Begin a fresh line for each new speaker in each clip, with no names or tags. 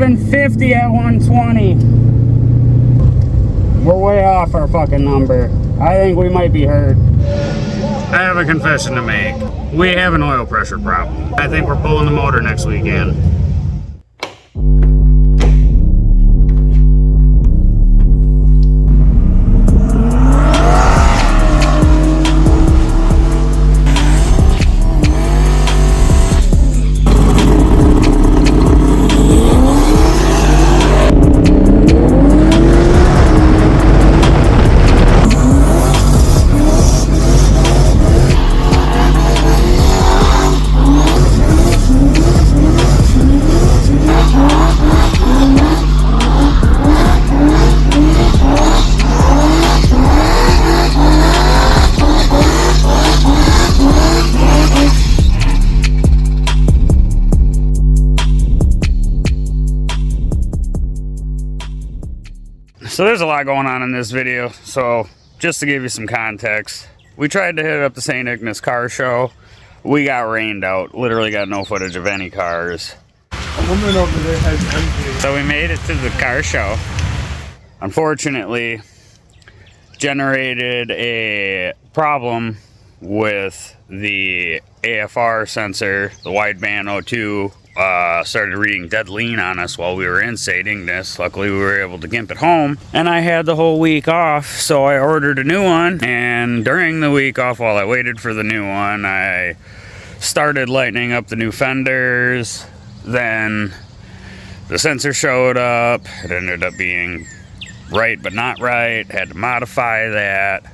750 at 120. We're way off our fucking number. I think we might be hurt. I have a confession to make. We have an oil pressure problem. I think we're pulling the motor next weekend. So there's a lot going on in this video, so just to give you some context, we tried to hit up the St Ignace car show. We got rained out, literally got no footage of any cars.
A woman over there has empty.
So we made it to the car show. Unfortunately, generated a problem with the AFR sensor, the Wideband O2. Started reading dead lean on us while we were in St Ignace. Luckily we were able to gimp it home, and I had the whole week off, so I ordered a new one. And during the week off, while I waited for the new one, I started lightening up the new fenders. Then the sensor showed up. It ended up being right but not right. Had to modify that.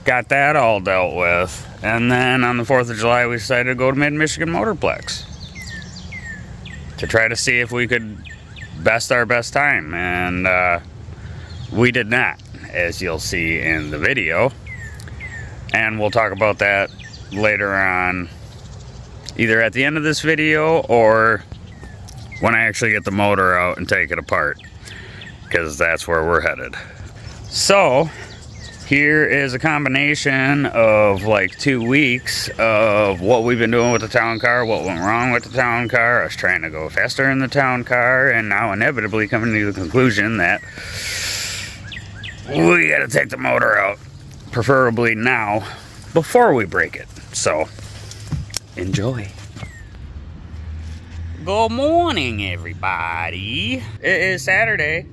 Got that all dealt with. And then on the 4th of July we decided to go to Mid Michigan Motorplex to try to see if we could best our best time, and we did not, as you'll see in the video. And we'll talk about that later on, either at the end of this video or when I actually get the motor out and take it apart, because that's where we're headed. So here is a combination of like 2 weeks of what we've been doing with the town car, what went wrong with the town car. I was trying to go faster in the town car, and now inevitably coming to the conclusion that we gotta take the motor out, preferably now, before we break it. So, enjoy. Good morning, everybody. It is Saturday,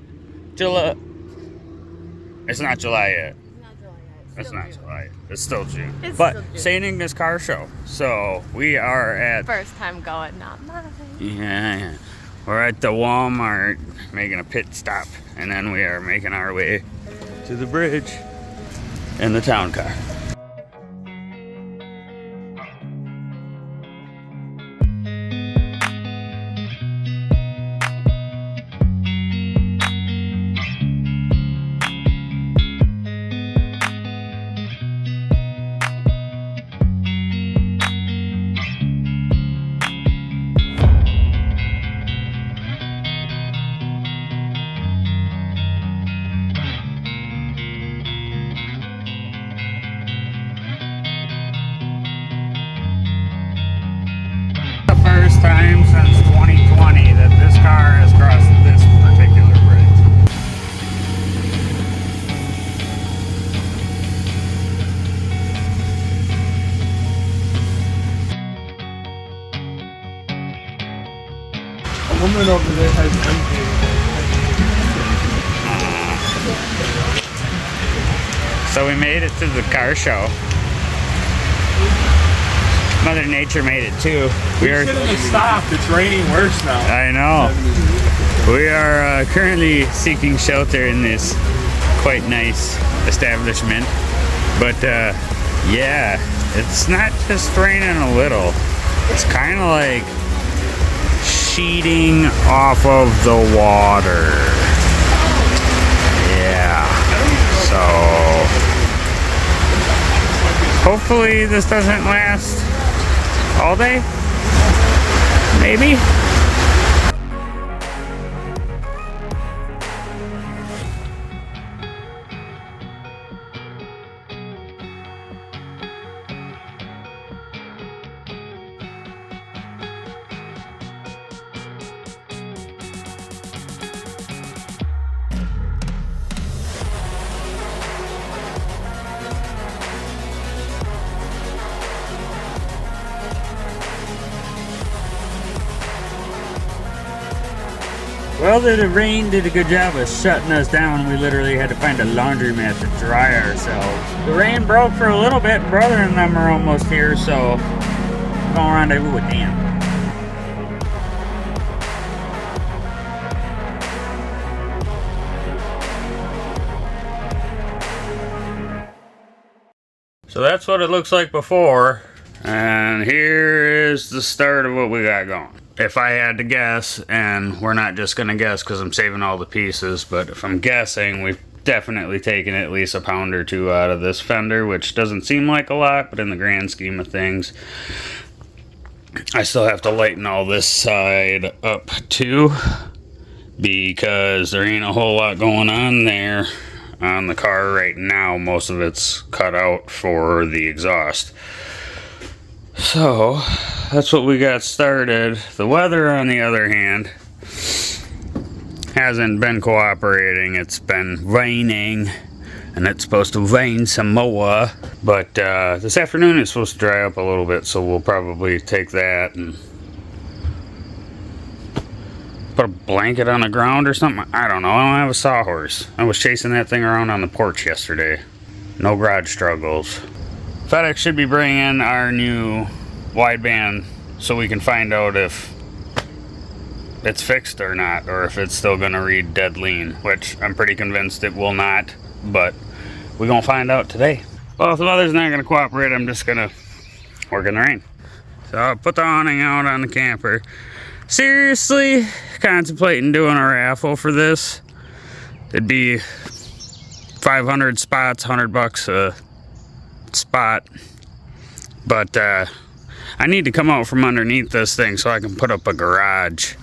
July. It's not July yet. It's not July. It's still June. But St Ignace car show. So we are at...
First time going, not mine.
Yeah. We're at the Walmart making a pit stop. And then we are making our way to the bridge in the town car. Time since 2020 that this car has crossed this particular bridge.
A woman over there has empty.
So we made it to the car show. Mother Nature made it too.
We shouldn't have stopped. It's raining worse now.
I know. We are currently seeking shelter in this quite nice establishment. But yeah, it's not just raining a little. It's kind of like sheeting off of the water. Yeah. So hopefully this doesn't last all day, maybe. Well, the rain did a good job of shutting us down. We literally had to find a laundromat to dry ourselves. The rain broke for a little bit. Brother and them are almost here, so going around there with them. So that's what it looks like before, and here is the start of what we got going. If I had to guess, and we're not just gonna guess because I'm saving all the pieces, but if I'm guessing, we've definitely taken at least a pound or two out of this fender, which doesn't seem like a lot, but in the grand scheme of things, I still have to lighten all this side up too, because there ain't a whole lot going on there on the car right now. Most of it's cut out for the exhaust. So that's what we got started. The weather, on the other hand, hasn't been cooperating. It's been raining, and it's supposed to rain some more. But this afternoon it's supposed to dry up a little bit, so we'll probably take that and put a blanket on the ground or something. I don't know. I don't have a sawhorse. I was chasing that thing around on the porch yesterday. No garage struggles. FedEx should be bringing our new wideband so we can find out if it's fixed or not, or if it's still going to read dead lean, which I'm pretty convinced it will not, but we're going to find out today. Well, if the weather's not going to cooperate, I'm just going to work in the rain. So I'll put the awning out on the camper. Seriously contemplating doing a raffle for this. It'd be 500 spots, $100 a spot, but I need to come out from underneath this thing so I can put up a garage,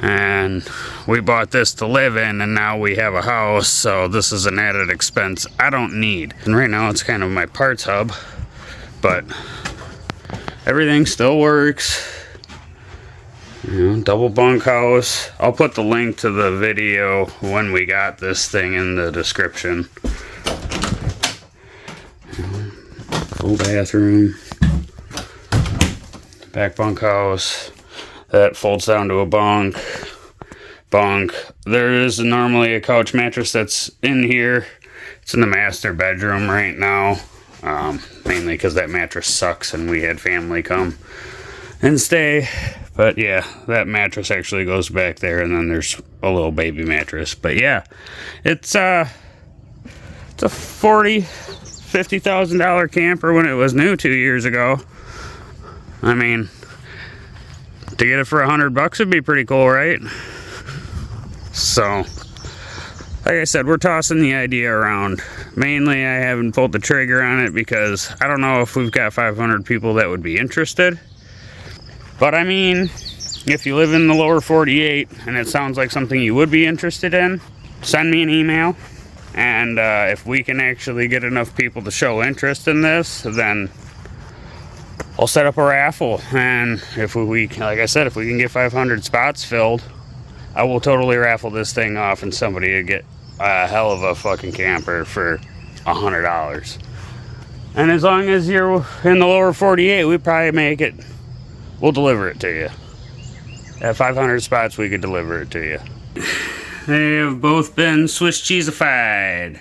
and we bought this to live in, and now we have a house, so this is an added expense I don't need. And right now it's kind of my parts hub, but everything still works. You know, double bunkhouse. I'll put the link to the video when we got this thing in the description. Full bathroom. Back bunkhouse. That folds down to a bunk. There is normally a couch mattress that's in here. It's in the master bedroom right now. Mainly because that mattress sucks and we had family come and stay. But yeah, that mattress actually goes back there, and then there's a little baby mattress. But yeah, it's a $50,000 camper when it was new 2 years ago. I mean, to get it for $100 would be pretty cool, right? So, like I said, we're tossing the idea around. Mainly, I haven't pulled the trigger on it because I don't know if we've got 500 people that would be interested. But I mean, if you live in the lower 48 and it sounds like something you would be interested in, send me an email. And if we can actually get enough people to show interest in this, then I'll set up a raffle. And if we, like I said, if we can get 500 spots filled, I will totally raffle this thing off, and somebody will get a hell of a fucking camper for $100. And as long as you're in the lower 48, we probably make it. We'll deliver it to you. At 500 spots, we could deliver it to you. They have both been Swiss cheesified.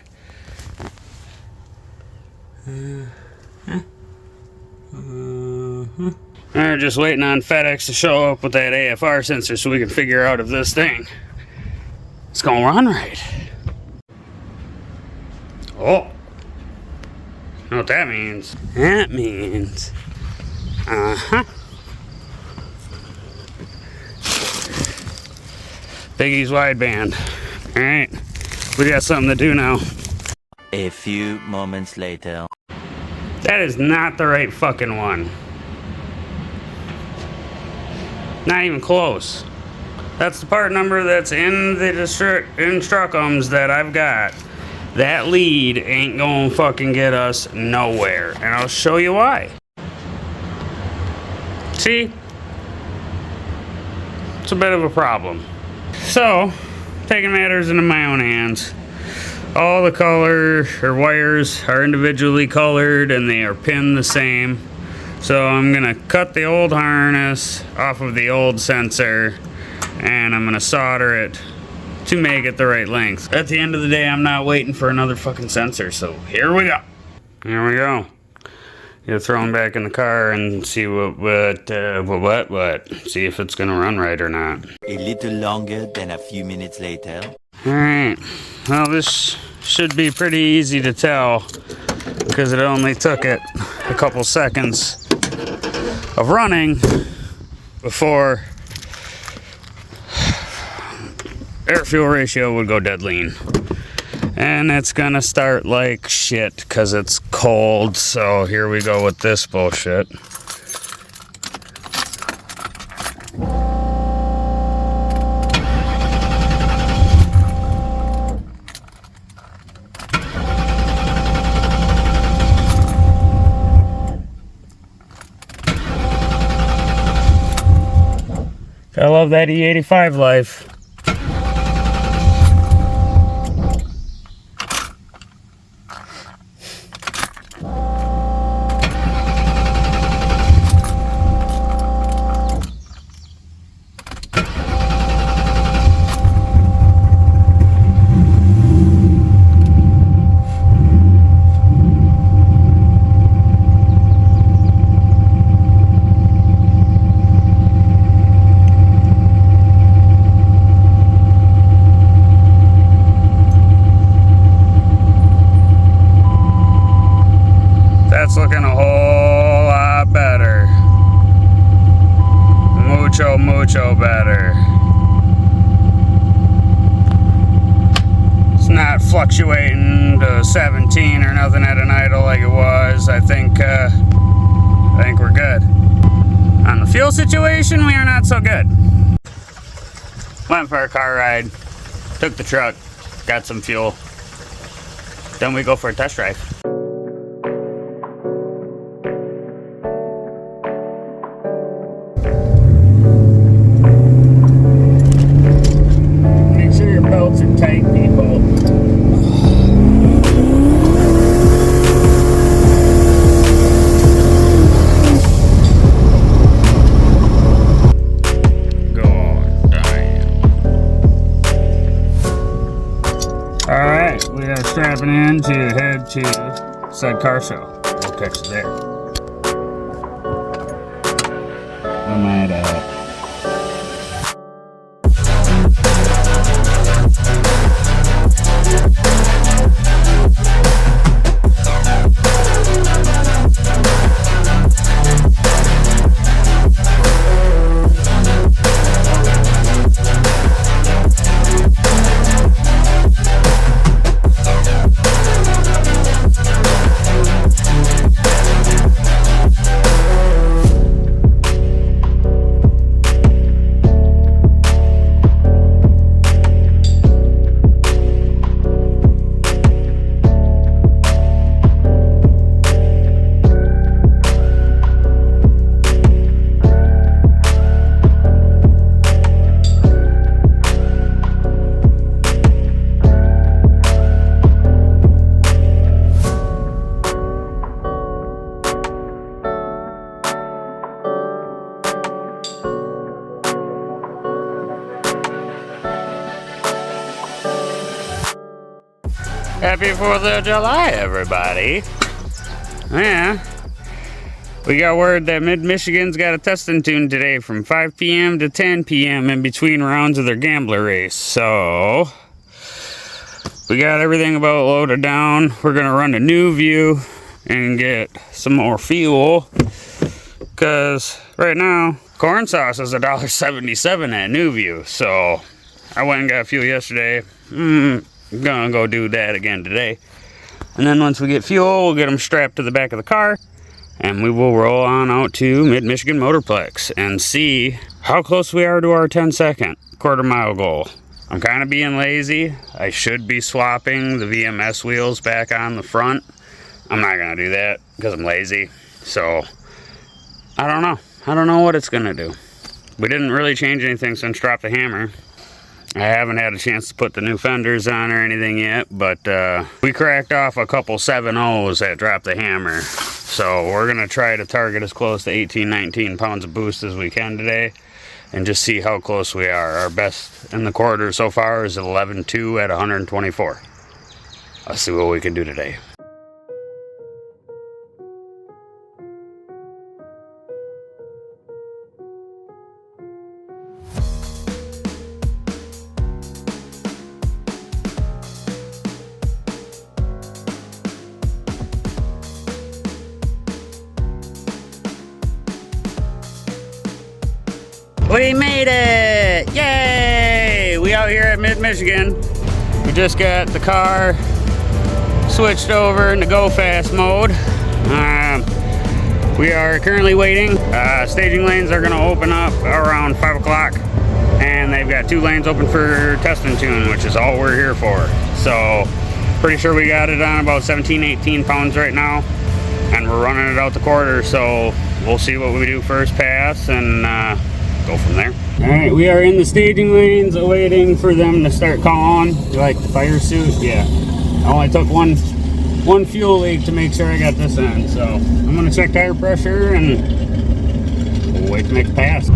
We're just waiting on FedEx to show up with that AFR sensor so we can figure out if this thing is going to run right. Oh. You know what that means? That means... Biggie's wideband. Alright, we got something to do now.
A few moments later.
That is not the right fucking one. Not even close. That's the part number that's in the instructions that I've got. That lead ain't gonna fucking get us nowhere. And I'll show you why. See? It's a bit of a problem. So, taking matters into my own hands. All the color or wires are individually colored and they are pinned the same. So I'm gonna cut the old harness off of the old sensor and I'm gonna solder it to make it the right length. At the end of the day, I'm not waiting for another fucking sensor, so here we go. Here we go. Get thrown back in the car and see see if it's gonna run right or not.
A little longer than a few minutes later.
Alright, well this should be pretty easy to tell because it only took it a couple seconds of running before air fuel ratio would go dead lean. And it's gonna start like shit because it's cold, so here we go with this bullshit. I love that E85 life. That's looking a whole lot better. Mucho better. It's not fluctuating to 17 or nothing at an idle like it was. I think we're good. On the fuel situation, we are not so good. Went for a car ride, took the truck, got some fuel. Then we go for a test drive. Belts are tight, people. God damn. Alright, we are strapping in to head to said car show. We'll catch you there. I might Happy 4th of July, everybody. Yeah. We got word that Mid Michigan's got a testing tune today from 5 p.m. to 10 p.m. in between rounds of their gambler race. So, we got everything about loaded down. We're going to run a new view and get some more fuel. Because right now, corn sauce is $1.77 at New View. So, I went and got fuel yesterday. I'm gonna go do that again today. And then once we get fuel, we'll get them strapped to the back of the car. And we will roll on out to Mid Michigan Motorplex and see how close we are to our 10-second quarter-mile goal. I'm kind of being lazy. I should be swapping the VMS wheels back on the front. I'm not gonna do that because I'm lazy. So, I don't know. I don't know what it's gonna do. We didn't really change anything since Drop the Hammer. I haven't had a chance to put the new fenders on or anything yet, but we cracked off a couple 7.0s at Drop the Hammer. So we're gonna try to target as close to 18, 19 pounds of boost as we can today, and just see how close we are. Our best in the quarter so far is 11.2 at 124. Let's see what we can do today. We made it! Yay! We out here at Mid Michigan. We just got the car switched over into go fast mode. We are currently waiting. Staging lanes are gonna open up around 5 o'clock, and they've got 2 lanes open for test and tune, which is all we're here for. So pretty sure we got it on about 17, 18 pounds right now, and we're running it out the quarter. So we'll see what we do first pass and go from there. All right, we are in the staging lanes awaiting for them to start calling. You like the fire suit? Yeah. I only took one fuel leak to make sure I got this in. So I'm gonna check tire pressure and we'll wait to make a pass.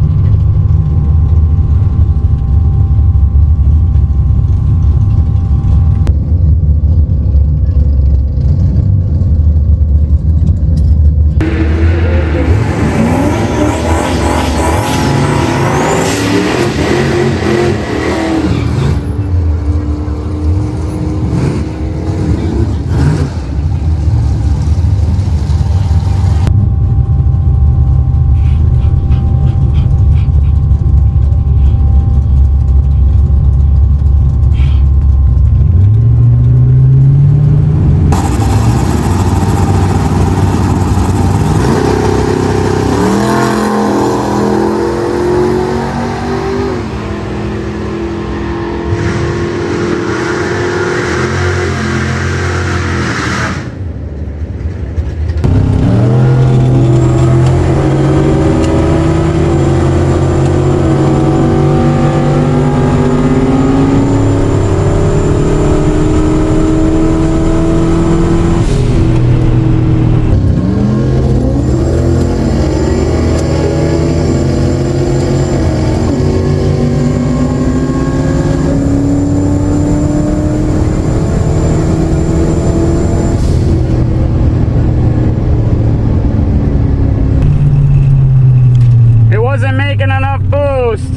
Wasn't making enough boost.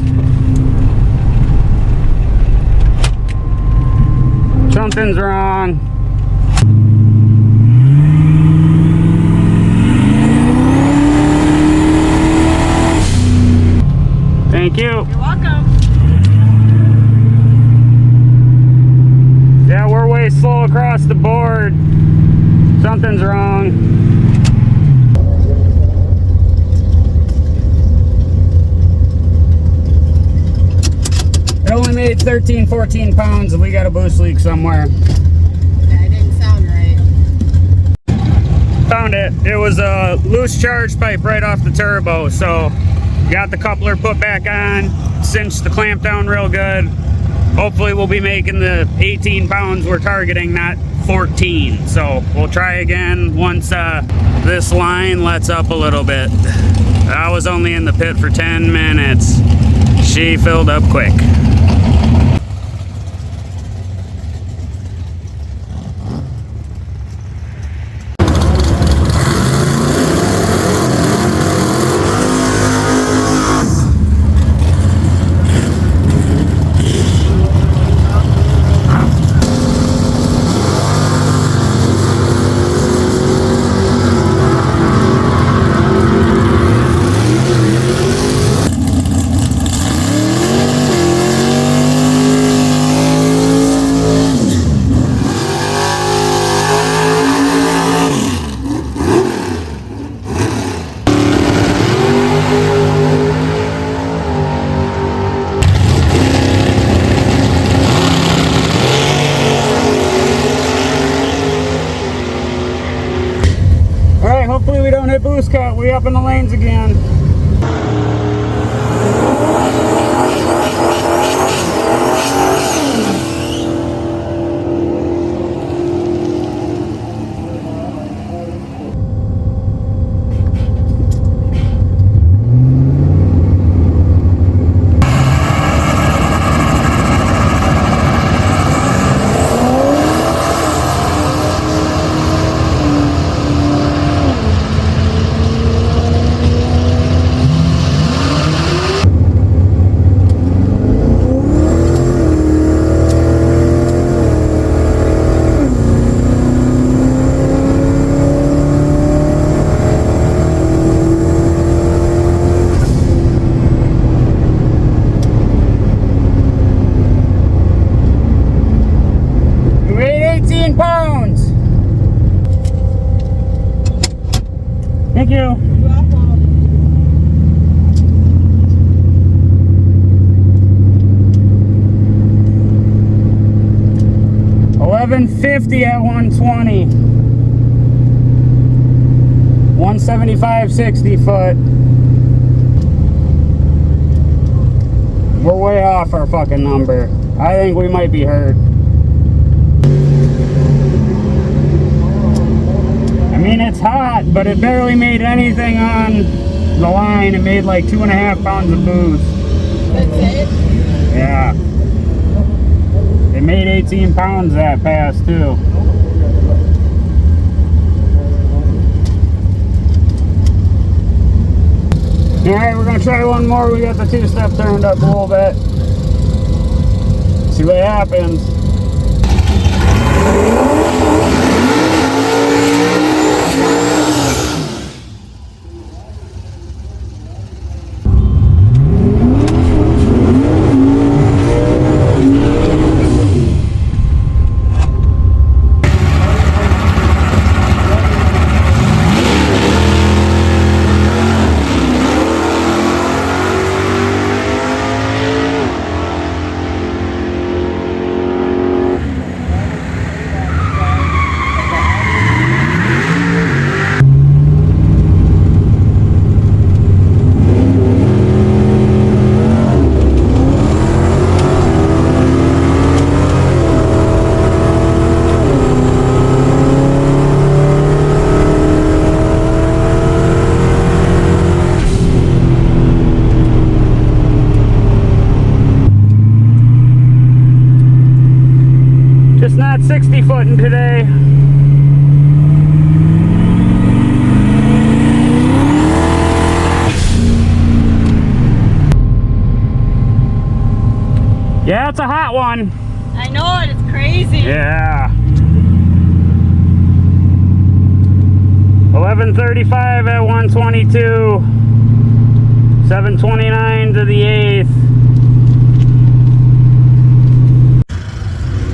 Something's wrong. Thank you.
You're welcome.
Yeah, we're way slow across the board. Something's wrong. It only made 13, 14 pounds and we got a boost leak somewhere.
That didn't sound right.
Found it. It was a loose charge pipe right off the turbo. So got the coupler put back on, cinched the clamp down real good. Hopefully we'll be making the 18 pounds we're targeting, not 14. So we'll try again once this line lets up a little bit. I was only in the pit for 10 minutes. She filled up quick. Hopefully we don't hit boost cut. We up in the lanes again. 1150 at 120. 175 60 foot. We're way off our fucking number. I think we might be hurt. I mean, it's hot, but it barely made anything on the line. It made like 2.5 pounds of booze.
That's it?
Yeah. It made 18 pounds that pass too. Alright, we're gonna try one more. We got the two-step turned up a little bit. See what happens. Just not 60 footing today. Yeah, it's a hot one.
I know it, it's crazy.
Yeah. 1135 at 122. 729 to the 8th.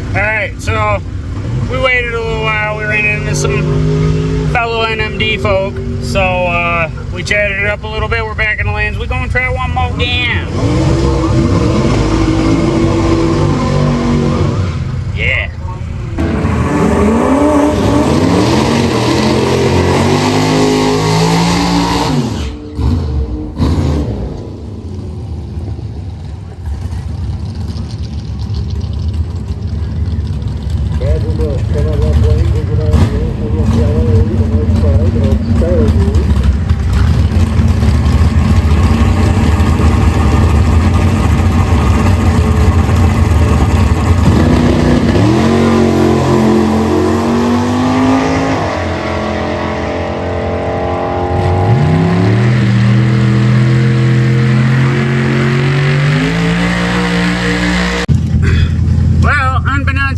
Alright, so we waited a little while. We ran into some fellow NMD folk. So we chatted it up a little bit. We're back in the lanes. We're going to try one more again. Yeah.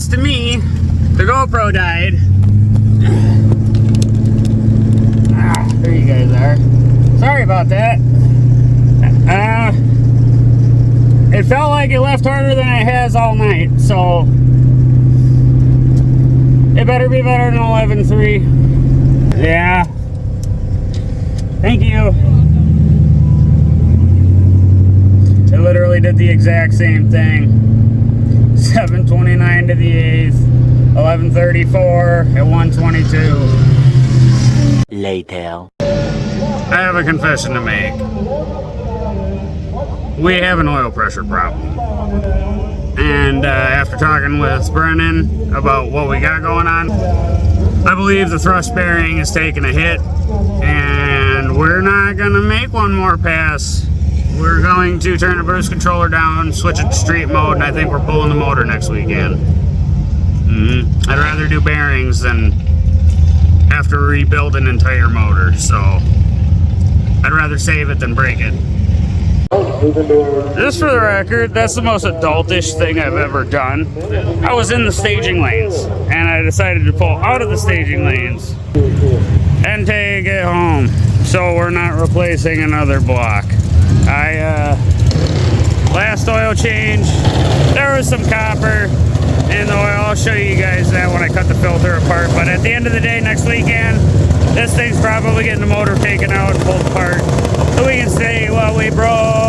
To me, the GoPro died. There you guys are. Sorry about that. It felt like it left harder than it has all night, so it better be better than 11.3. Yeah. Thank you. It literally did the exact same thing. 729 to the 8th, 1134 at 122.
Later.
I have a confession to make. We have an oil pressure problem. And after talking with Brennan about what we got going on, I believe the thrust bearing is taking a hit. And we're not going to make one more pass. We're going to turn the boost controller down, switch it to street mode, and I think we're pulling the motor next weekend. I'd rather do bearings than have to rebuild an entire motor, so I'd rather save it than break it. Just for the record, that's the most adultish thing I've ever done. I was in the staging lanes, and I decided to pull out of the staging lanes and take it home, so we're not replacing another block. Last oil change, there was some copper in the oil. I'll show you guys that when I cut the filter apart, but at the end of the day, next weekend, this thing's probably getting the motor taken out and pulled apart so we can say what we broke.